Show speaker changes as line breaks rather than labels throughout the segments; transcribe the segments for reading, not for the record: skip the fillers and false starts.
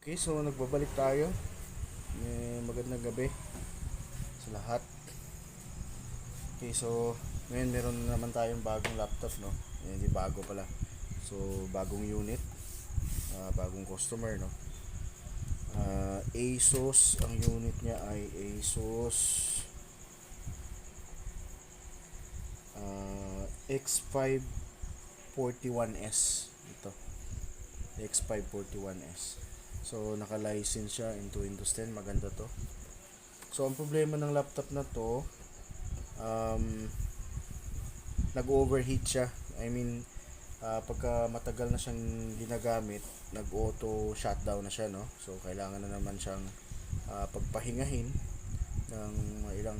Okay, so nagbabalik tayo. Magandang gabi sa lahat. Okay, so ngayon meron naman tayong bagong laptop, no? Hindi bago pala. So, bagong unit, bagong customer, no? Asus, ang unit niya ay Asus X541S. Ito, X541S. So, naka-license siya into Windows 10. Maganda to. So, ang problema ng laptop na to, nag-overheat siya. I mean, pagka matagal na siyang ginagamit, nag-auto shutdown na siya, no? So, kailangan na naman siyang pagpahingahin ng ilang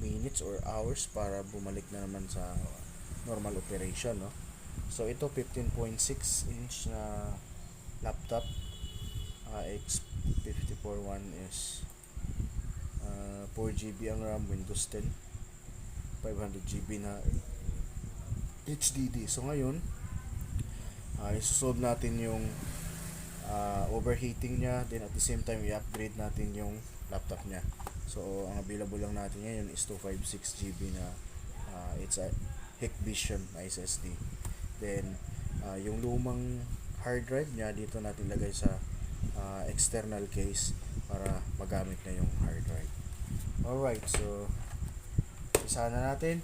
minutes or hours para bumalik na naman sa normal operation, no? So, ito 15.6 inch na laptop, X541S. 4GB ang RAM, Windows 10, 500GB na HDD. So ngayon, isosolve natin yung overheating niya, then at the same time i-upgrade natin yung laptop niya. So ang available lang natin ngayon is 256GB na it's a Hikvision SSD. Then yung lumang hard drive niya dito natin lagay sa external case para magamit na yung hard drive. Alright, so isa na natin.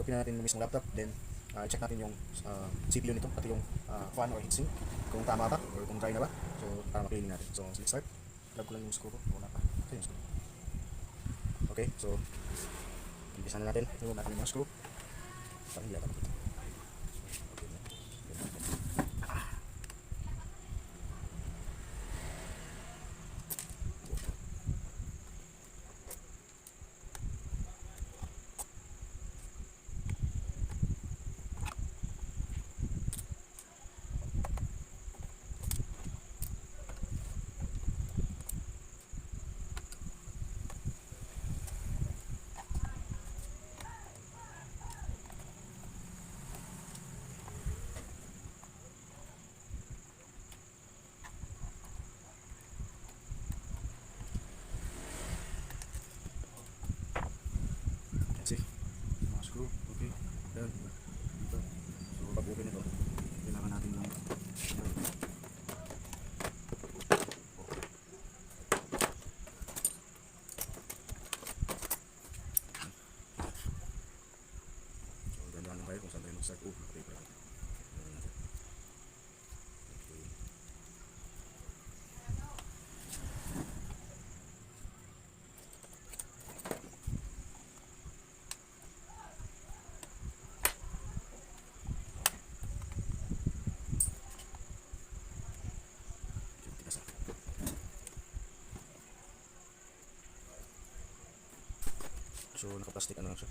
Open natin yung mismong laptop, then check natin yung CPU nito, pati yung fan or heatsink, kung tama ba or kung dry na ba. So para ma-cleaning natin. So let's start. Grab ko lang yung screw ko. Wala pa. Ito yung screw. Okay, so umpisa na natin. Remove natin yung mga screw. Parang hindi natin makita. See, mga screw, okay, yan, dito. So pag open ito, kailangan natin lang so dandahan lang tayo kung saan tayo mag-start. Naka-paper natin. So naka-plastic ano lang siya.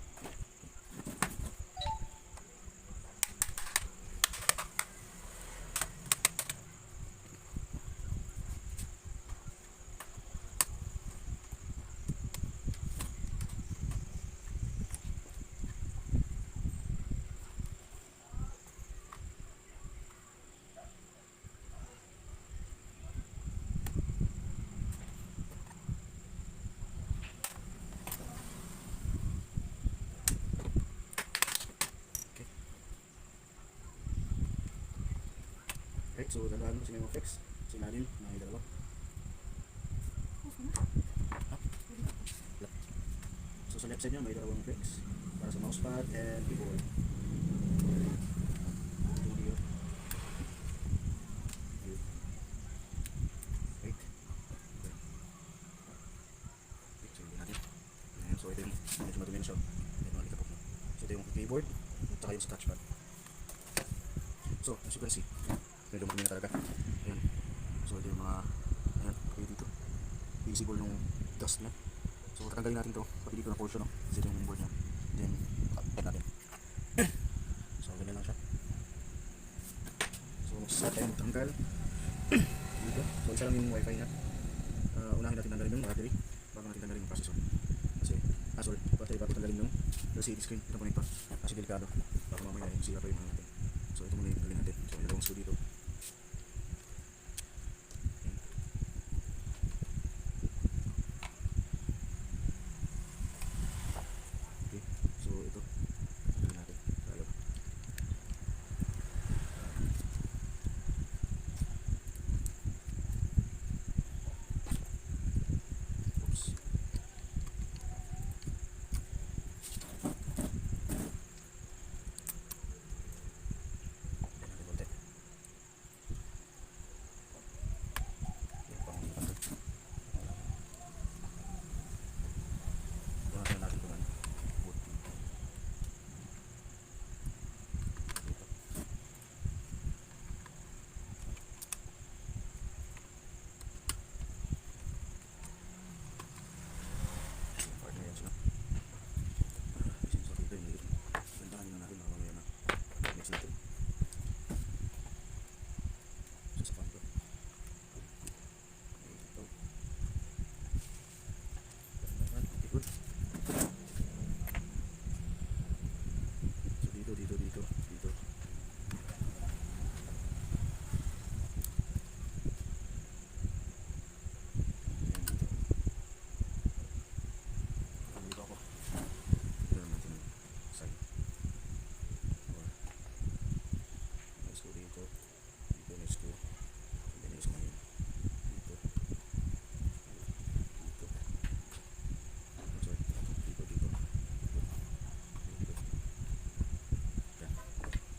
Okay, so dadaan mo sila yung flex. Sa ilalim, may dalawa. So sa left side niya may dalawang flex para sa mousepad and keyboard. Right. So yun natin. Ayan, so ito yung medyo madumi na siya. Ito yung likapok na. So ito yung keyboard at saka yung sa touchpad. So as you can see, medyo madumi na talaga. Ayan. So ito yung mga ayan, okay dito. Visible yung dust niya. So tatanggalin natin ito pati dito na portion, no? Kasi ito yung board niya. Then cut natin. So ganyan lang siya. So start tayo magtanggal dito. isa lang yung wifi niya. Unahin natin tanggalin yung battery bago natin tanggalin yung processor. Kasi, sorry, battery bago tanggalin yung LCD screen. Ito muna ito. Kasi delikado. Baka mamaya yung sira pa yung mga natin. So ito muna yung tanggalin natin. So ilagawang screw dito. Okay. So ito. Tanggalin natin. Tayo. Oops. Dito. Dito ako. Dito naman natin yung side. Next ko dito. Dito next ko. Then next ko ngayon. Dito. Dito. Sorry. Dito. Dito. Yan.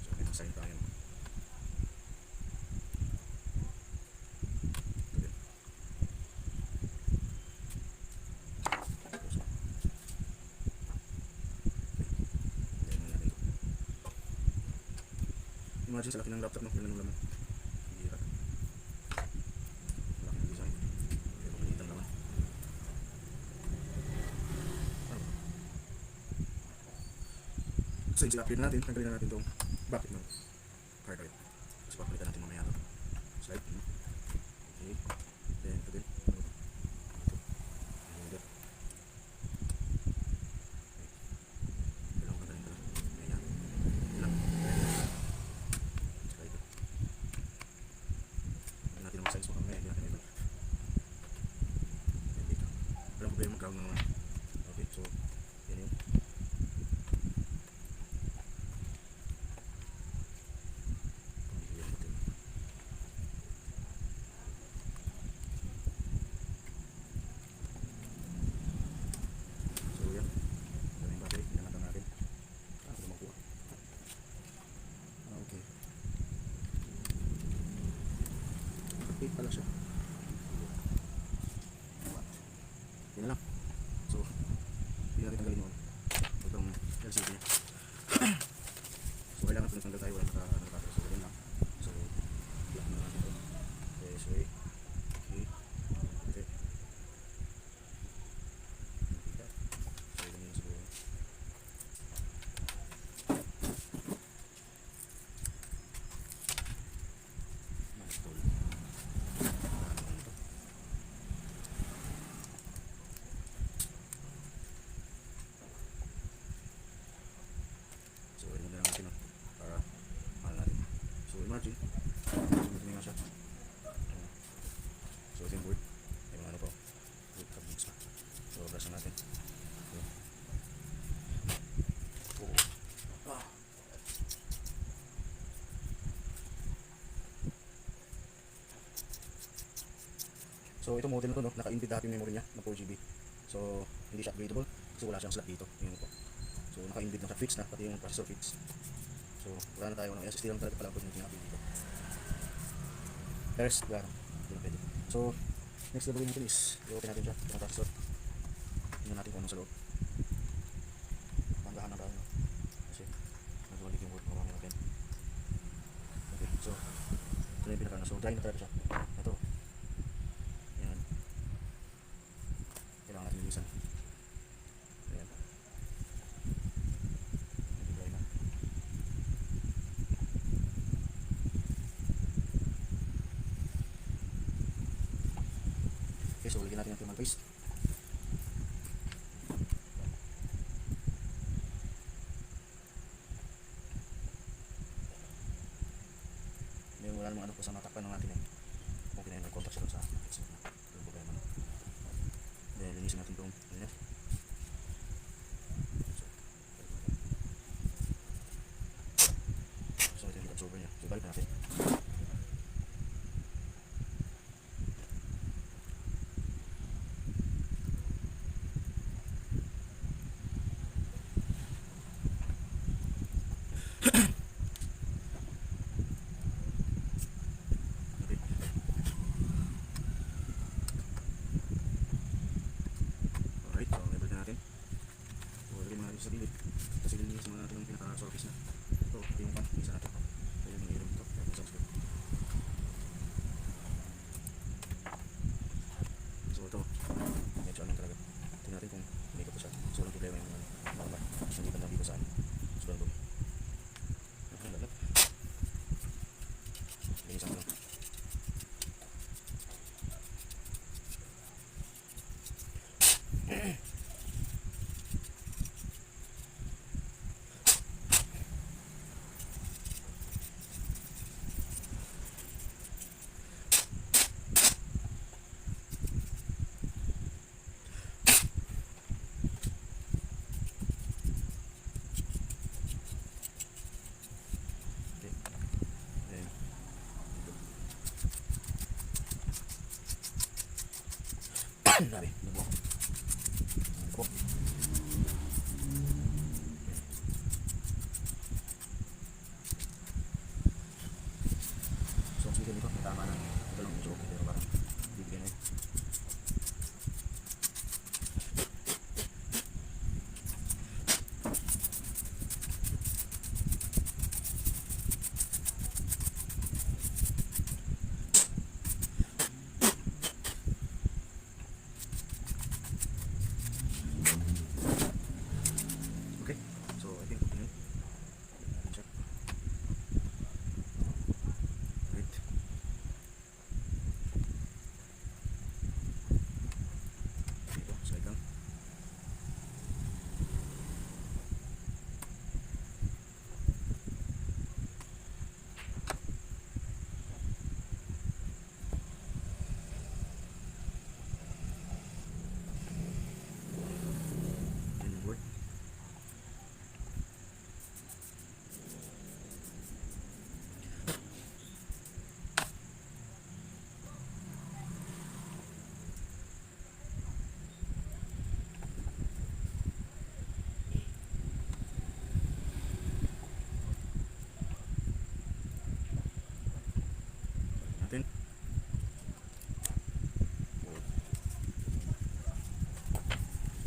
So may side tayo. Imagine sa laki ng laptop, no? Yan lang yung laman. Hindi hirap. Laki ng design. Pero maliit ang laman. So, i-upgrade natin. Tanggalin na natin itong bakit ng hard drive. So, papalitan natin mamaya ito. Slide. Okay. Then, ito din. Ito. Ito. Dalawang tanggalin ko lang. Ayan. Ilang. Size mo kami, hindi natin ito. Yan dito. Walang problema, ground na naman. Okay, so, yan yun. Pag-iyan natin. So, yan. Yan yung battery, hinanatan natin. Ito makuha. Okay. Okay pala siya. Yan lang. So, hindi natin tanggalin yun. Itong LCD niya. So, kailangan kung natanggal tayo, wala nakatanggal. So, ganyan lang. So, lock na natin ito. This way. Okay. Okay. So, ganyan siguro. Mastol. So, yun na lang natin, no? Para mahal natin. So, imagine, sumunod nga siya. So, ito yung board. May mga ano pa. Board cabinets pa. So, brush na natin. So, itong model na to, no? Naka-inbit dati yung memory niya na 4GB. So, hindi siya upgradable kasi wala siyang slot dito. Yung po. So, naka-inbit na siya, fix na, pati yung processor fix. So, wala na tayo ng SSD lang talaga pala kung hindi natin dito. There's, wala na. Hindi na pwede. So, next na gawin natin is, i-open natin siya, yung processor. Tingnan natin kung anong sa loob. Pandahan na tayo, no? Kasi, nagwalik yung word mo natin. Okay, so, ito na yung pinaka, so, dry na talaga siya. Ito. Yan. Kailangan natin linisan. Ayan. Medyo dry na. Okay, so lagyan natin yung thermal paste. Ngayon wala namang ano po sa matakpan ng natin eh. Okay na yun, may contact siya doon sa headset na. Yung problema na. Then linisin natin itong ano niya. So ito yung heat absorber niya. So balik natin. Alright, so level na natin. So lagyan mo natin sa gilid. Kasi linisin mo natin yung pinaka-surface na. Ito yung pan, isa natin. So yung mga ilog dito. Sounds good. So ito, medyo anong talaga. Tingnan natin kung may ka pa siya. So walang problema yung normal. Hindi ba lang dito sa ano. So walang dumi. Okay, lalat. Linisan ko lang. Grabe, nabuo. Nabuo. So, ang sweeter nito, may tama na. Ito lang medyo okay, pero parang bibigyan na yun. Okay, so I think okay na yun. Check. Right. Dito, slide lang. Yan yung board. Natin.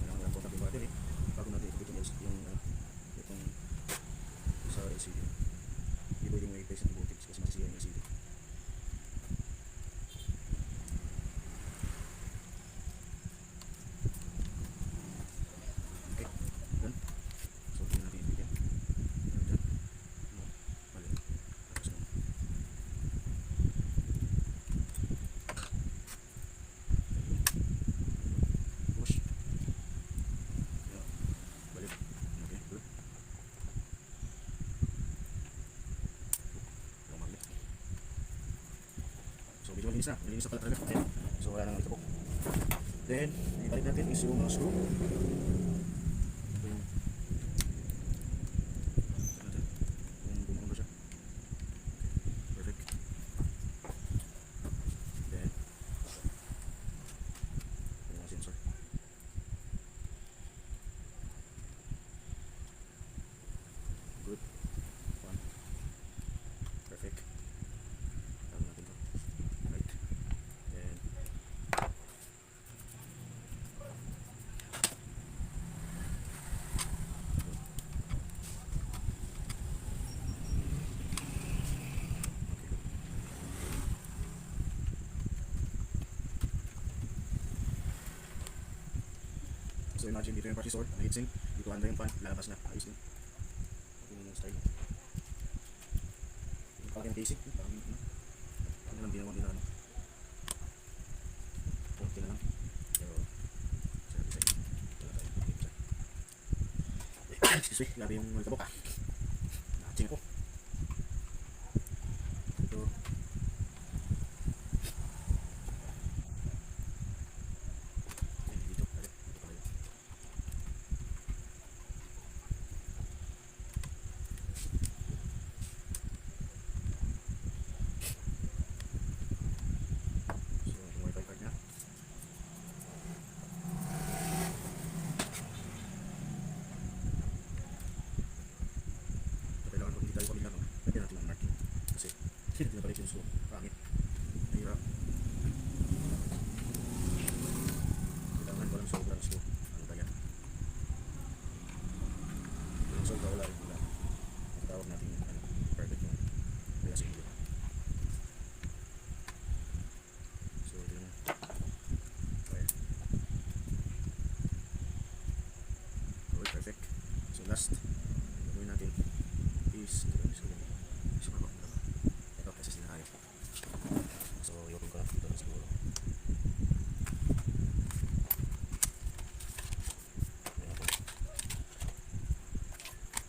Kailangan lang contact yung battery bago natin ikabit yung itong sa LCD. Hindi pwedeng may replace ng voltage kasi masisira yung LCD. Okay, done. So tingnan natin yung video. Dyan. Balik. Tapos naman. Push. Yeah. Balik. Okay, good. Yung magnet. So medyo malinis na. Malinis na pala talaga. Okay. So wala nang itabok. Then, ibalik natin is yung mga screw. Ito yung ito natin. Kung bumundo siya. Okay, perfect. Then, yung mga sensor. Good. One. Perfect. Tawag natin to. Right. Then, so imagine dito yung processor, na heatsink, dito under yung fan, lalabas na, ayos din. Okay yung style. Yung kalaki ng basic, parang ano lang ginawa nila ano. Konti na lang. Excuse me, grabe yung tabok ah. Nakaching ako. Ito. Ay, dito. Dito pala yun. So, yung wifi card niya. So, kailangan pag hindi tayo pamilya, no? Lagyan natin ang marking. Kasi, hindi na pala yung suso. Pangit. Mahirap. Kailangan walang sobrang slow. Ano ba yan? Walang sobra, wala rin wala. Matawag natin yung ano, perfect yung kaya sa inyo. So, ito yung fire. Okay, perfect. So, last, gagawin natin is, ito, kasi sila tayo. So, i-open ko lang dito na siguro. Ayan po.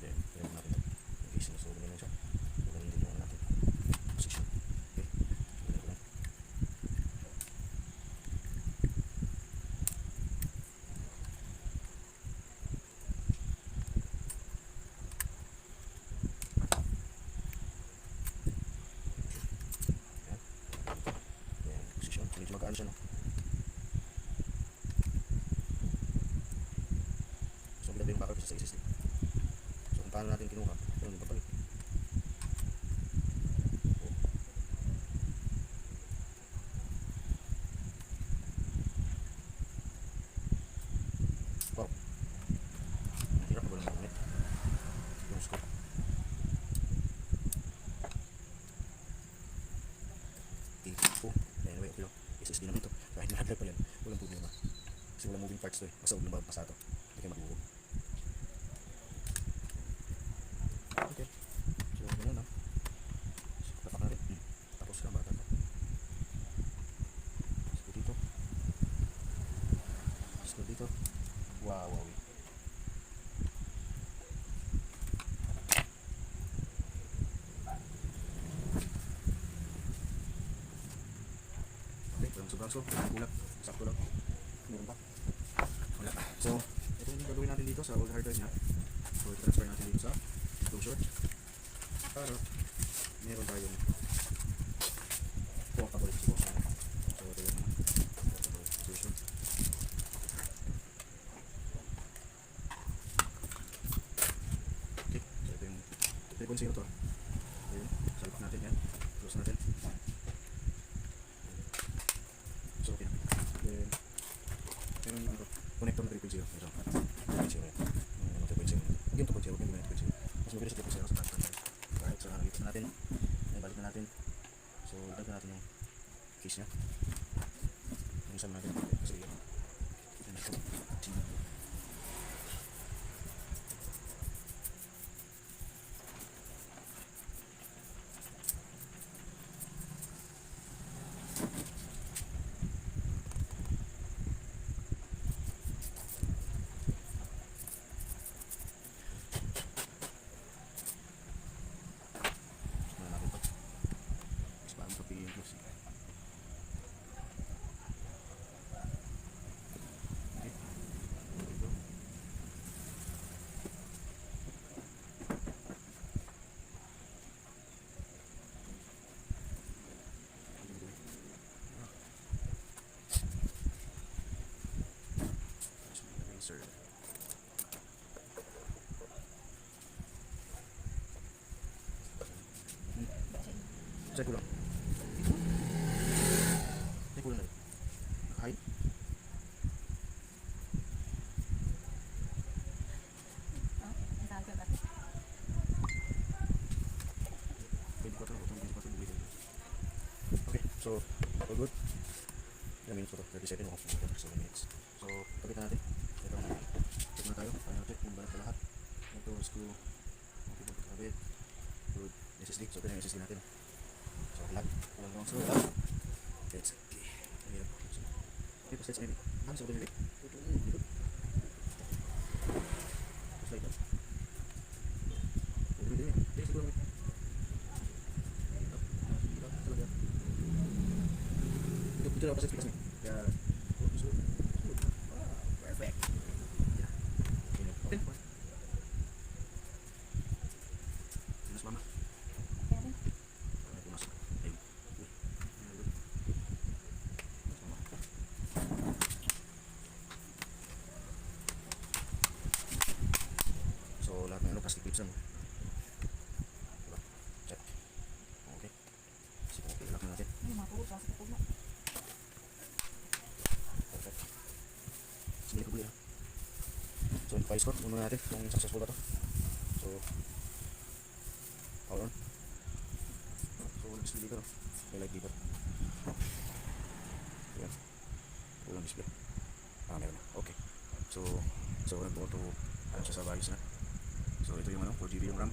Then, ayan natin ito. In case na subunin lang siya. Subunin din yung natin. Position. Okay. Subunin ko lang. Ayan. Ayan. Position. Medyo magaan siya, no? So, bigla yung backup sa system. So, kung paano natin kinuha, yun, papalit. Wow. Ang hirap ba lang mag-net? Yung scope. Okay. Anyway, okay lang. SSD naman ito. Kahit nahadlag pa yan, walang problema. Kasi walang moving parts to eh. Basta huwag lang babasa ito. Hindi kayo mag-uog. Okay. So, ganun na. So, tapak na rin. Tapos lang bata ito. So, dito. So, dito. Wow, wow. Okay, walang sobrang slow. Kulang. Sakto lang. Meron pa. Wala. So, ito yung gagawin natin dito sa old hard drive niya. So, i-transfer natin dito sa closure. Para meron tayong portable solution. So, ito yung portable solution. Okay, so ito yung 3.0 to. Ayun, salpak natin yan. Close natin. So, okay. Then, meron yung ano, connector na 3.0. Ito, 3.0 yan. 3.0. Huwag yung 2.0, huwag yung 3.0. Mas mabilis sa 3.0 sa transfer. Alright, so nakikita na natin. Ay, balik na natin. So, ilagay natin yung case nya. Yung saan natin. Kasi yun. Yun ito. Tingnan mo. Tingnan natin ito. Mas paano ito piliin ko siya. Okay. Ito. Sir. Check ko lang. Check ko lang na. Nakahide. Pwede ko ito. Okay, so all good. Ilang minutes ko ito? 30 seconds o 7 minutes. So, kapit na natin. Ito na. Check na tayo. Final check kung balat pa lahat. Ito, screw. Okay, kapit. Good. SSD. So, ito na yung SSD natin. So, plug. Walang long screw. Okay, it's okay. Ayan. Okay, pa-sets maybe. Ano sa ito maybe? Just like that. Ito lang kasi tikas niya. Kaya, susunod. Perfect. Yeah. Okay. Mas mama. Pumasok. Ayun. Mas mama. So, lahat ng plastic clips lang. Diba? Check. Okay. So, okay, lock na natin. Perfect. Sige ko buya. So, yung file score, muna natin kung successful na to. So, power on. So, nag-display dito, no? May light dito. Ayan. Walang display. Meron na. Okay. So nag-auto, ano siya sa values na. So, ito yung 4GB yung RAM.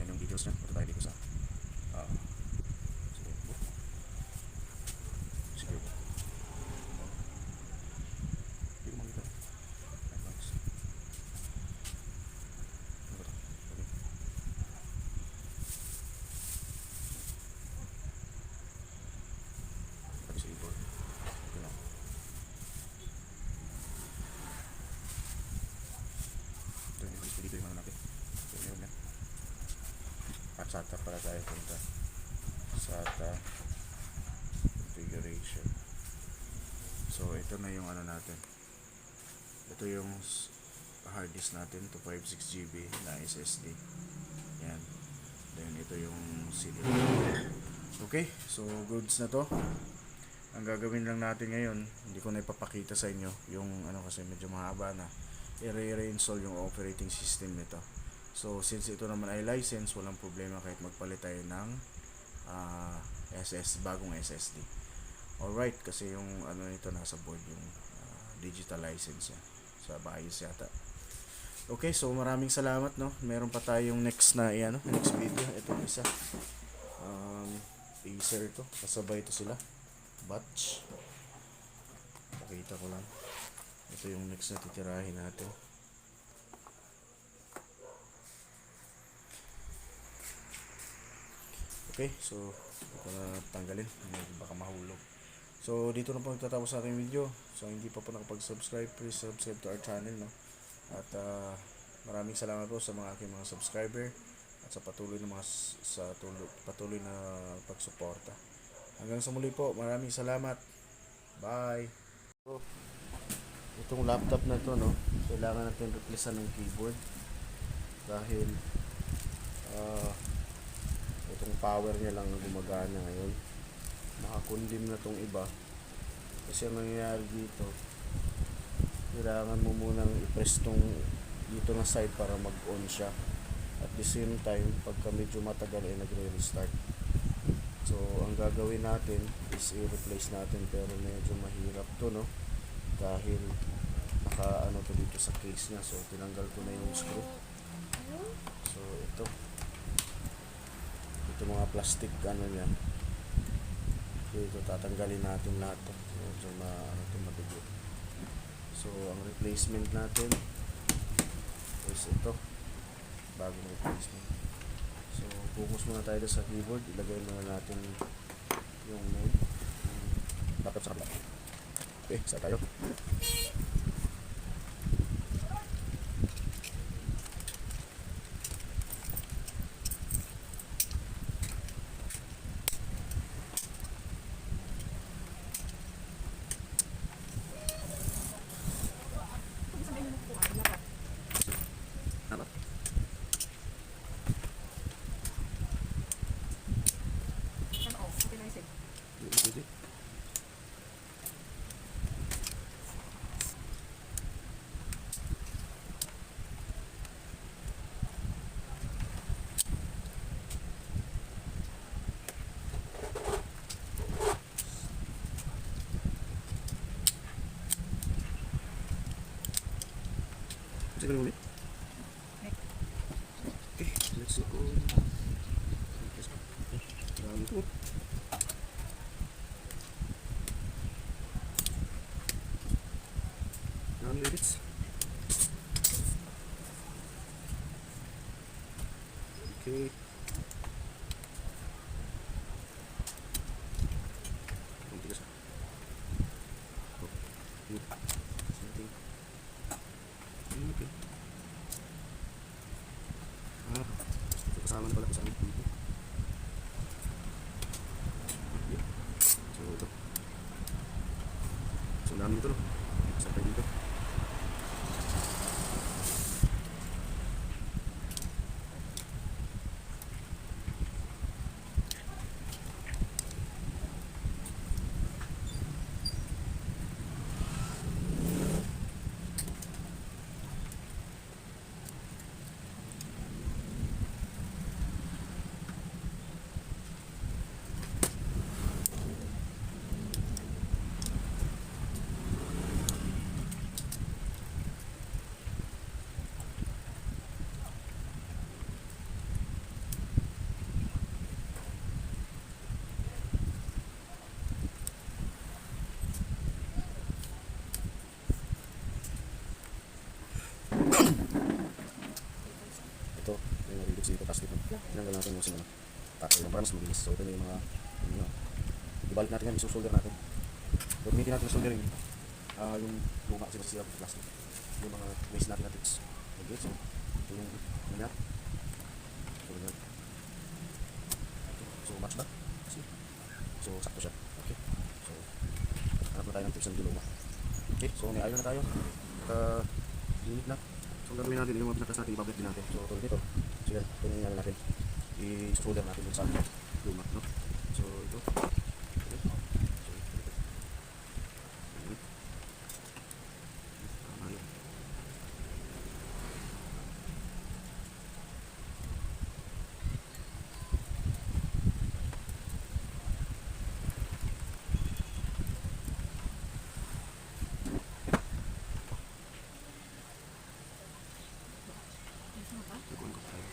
Yan yung details niya. Punta tayo dito sa secure book. Hindi ko makita. Advanced. Ano ba ito? Okay. Disable. Okay lang. Ito yung display dito yung natin. So, meron yan. SATA pala tayo punta. SATA configuration. So, ito na yung natin. Ito yung hard disk natin, 256GB na SSD. Yan. Then, ito yung CD. Okay, so goods na to. Ang gagawin lang natin ngayon, hindi ko na ipapakita sa inyo yung kasi medyo mahaba na. I-reinstall yung operating system nito. So, since ito naman ay license, walang problema kahit magpalit tayo ng bagong SSD. Alright, kasi yung nito nasa board, yung digital license yan. Sa BIOS yata. Okay, so maraming salamat, no. Meron pa tayong next na next video. Itong isa. Acer to. Kasabay ito sila. Batch. Pakita ko lang. Ito yung next na titirahin natin. Okay, so ito na tanggalin. Baka mahulog. So, dito na po nagtatapos sa aking video. So, hindi pa po nakapag-subscribe, please subscribe to our channel, no? At maraming salamat po sa mga aking mga subscriber at sa patuloy na pagsuporta. Hanggang sa muli po, maraming salamat. Bye. So, itong laptop na to, no, kailangan natin replacean ng keyboard dahil itong power niya lang gumagana ngayon. Nakakundim na tong iba kasi ang nangyayari dito, kailangan mo munang i-press tong dito na side para mag-on siya. At the same time, pagka medyo matagal ay nagre-restart. So, ang gagawin natin is i-replace natin, pero medyo mahirap to, no? Dahil naka to dito sa case niya. So, tinanggal ko na yung screw. So, ito mga plastic niya. Ito tatanggalin natin lahat to. Medyo madugo. So, ang replacement natin is ito. Bagong replacement. So, focus muna tayo sa keyboard. Ilagay muna natin yung node. Laptop sa kabila. Okay, start tayo. Sige lang ulit. Okay, let's go. Dami ito. Dami ulit. Okay. na pala ko sa amin dito. Okay. So ito. So ang dami dito, no? Sakay dito. Ito, yung narinig dito, tapos dito. Tinanggal natin yung sinano. Para mas mabilis. So ito yung mga, ibalik natin yan, isusolder natin. So gamitin natin yung soldering, yung luma kasi masisira ng plastic. Yung mga waste natin na tips. Okay, so ito yung nangyat. So ganyan. So match ba? So sakto siya. Okay. So hanap na tayo ng tips ng luma. Okay, so may iron na tayo. Unit na. So ang gagawin natin, yung mga pinakas natin, ibablet din natin. So tulad dito, sige, ito na yung natin. I-solder natin dun sa luma, no? So ito. Okay. So ito. Tama yun. Nagkuhan ko tayo.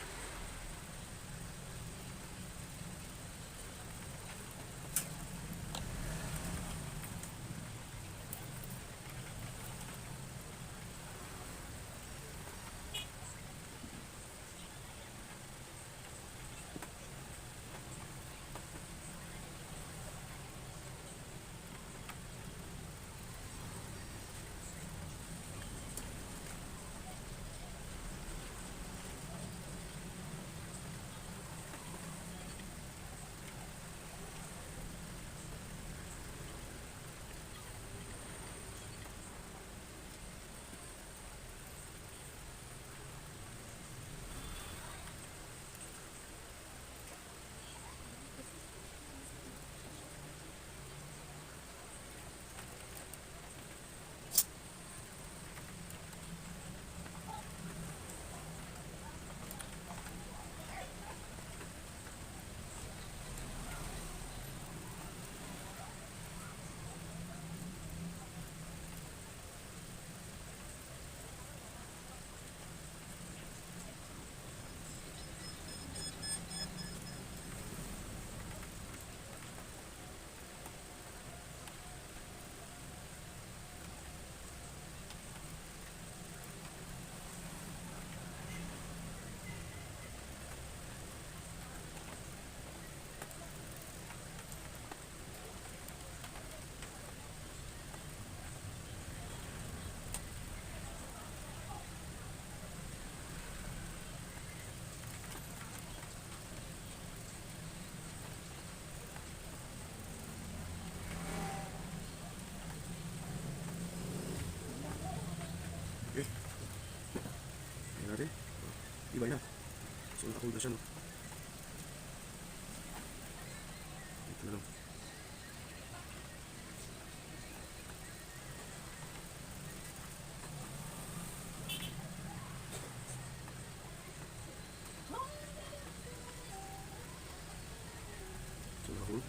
Okay. Ayan natin. Iba na. So nakahold na siya, no? Ito na lang. So nakahold.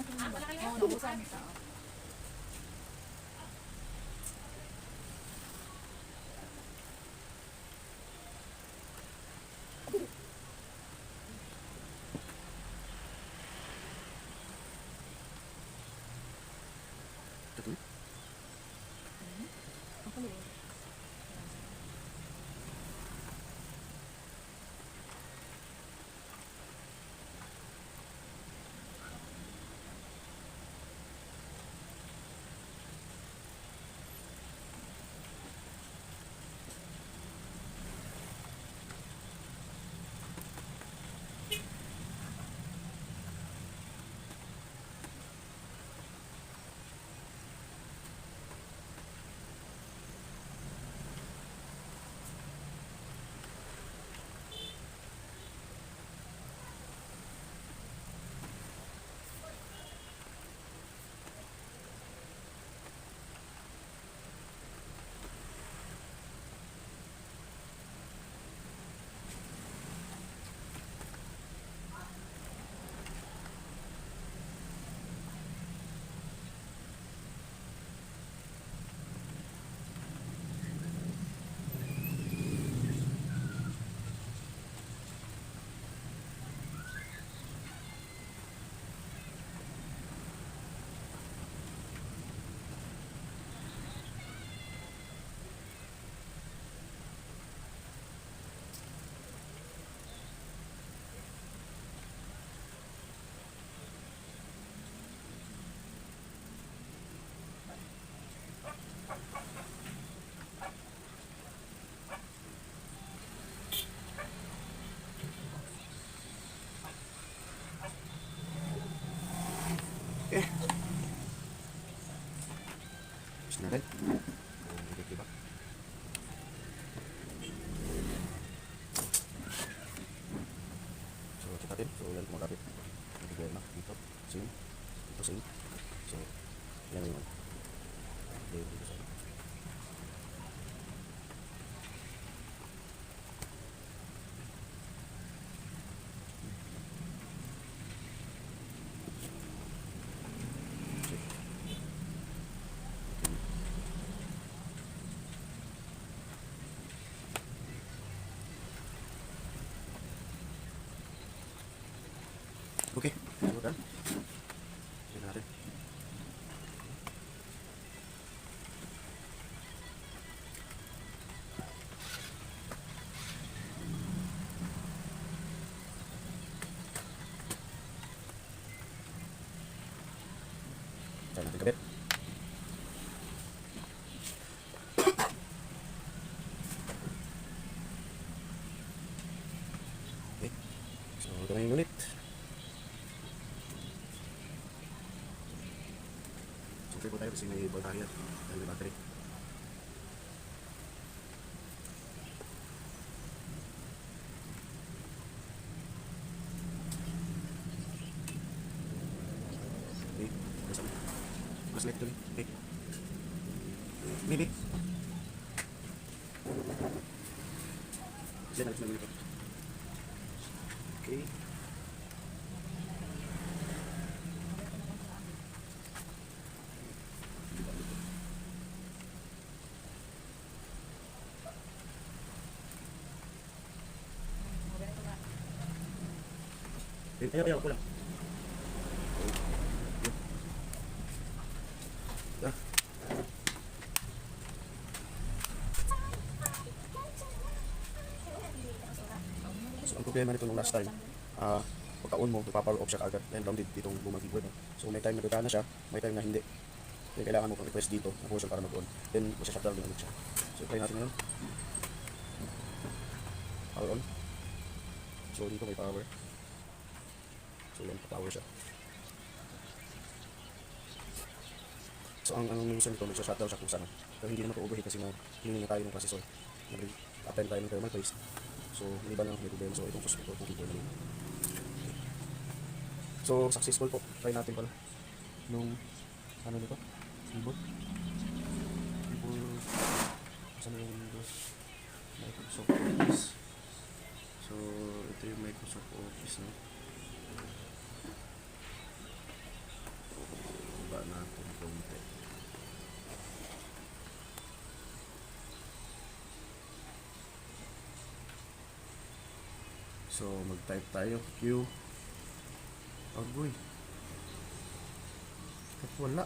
Oo, naubusan ito.
Ito.
Ako ulit.
Okay. Gusto natin. Diba? So, check natin. So, yan kumagapit. Nagigaya na. Dito. Same. Dito same. So, yan yung dito sa okay. So, done. Tignan natin. Saan natin kabit? Okay. So, ito na yung unit. Siyempre po tayo kasi may voltahe yan. Dahil may battery. Okay. Mas light tuloy. Okay. Maybe. Kasi nalit na ito. Okay. Ayaw ko lang. Ah. So, ang problema nito nung last time, pagka-on mo, magpa-power off siya kaagad. Then grounded ditong lumang keyboard. No? So, may time na gagana siya, may time na hindi. Then, kailangan mo pang request dito na portion para mag-on. Then, masya-shutdown din ulit siya. So, try natin ngayon. Power on. So, dito may power. So, yan, power siya. So, ang minsan nito, magsha-shutdown siya kung saan. Pero hindi naman ito overheat kasi hiningi na tayo ng processor. Nag-append tayo ng thermal paste. So, hindi ba lang may problema. So, itong susunod itong keyboard na yun. So, successful po. Try natin pala. Nung, ano nito? Keyboard. Keyboard. Saan na yung Windows? Microsoft Office. So, ito yung Microsoft Office, no? So, mag-type tayo. Q. Agoy. Ba't wala?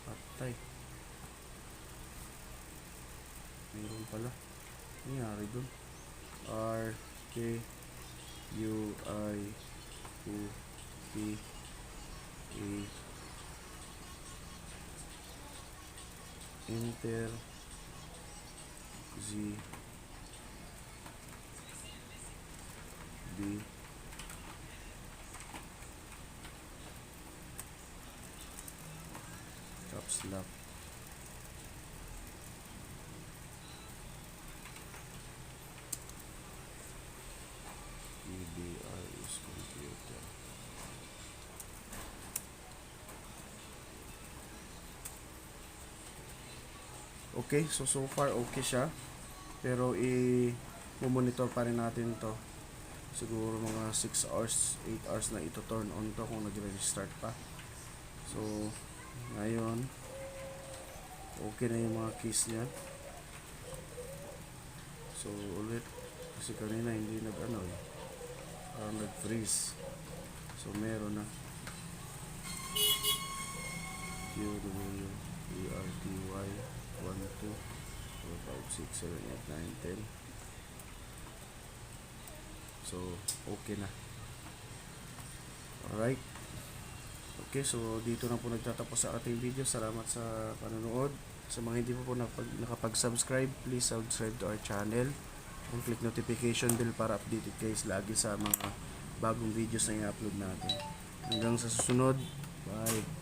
Patay. Mayroon pala. Nangyari dun. R, K, U, I, U, P, A, Enter, Z, B, caps lock, EBR is computer. Okay, so far okay siya. Pero i-monitor pa rin natin to. Siguro mga 6 hours, 8 hours na ito turn on to kung nag-restart pa. So, ngayon, okay na yung mga keys niya. So, ulit. Kasi kanina hindi nag-ano eh. Parang nag-freeze. So, meron na. Q, W, E, R, T, Y, 1, 2, 4, 5, 6, 7, 8, 9, 10. So, okay na. Alright. Okay, so dito na po nagtatapos sa ating video. Salamat sa panonood. Sa mga hindi po nakapag-subscribe, please subscribe to our channel and click notification bell para updated kayo lagi sa mga bagong videos na i-upload natin. Hanggang sa susunod. Bye.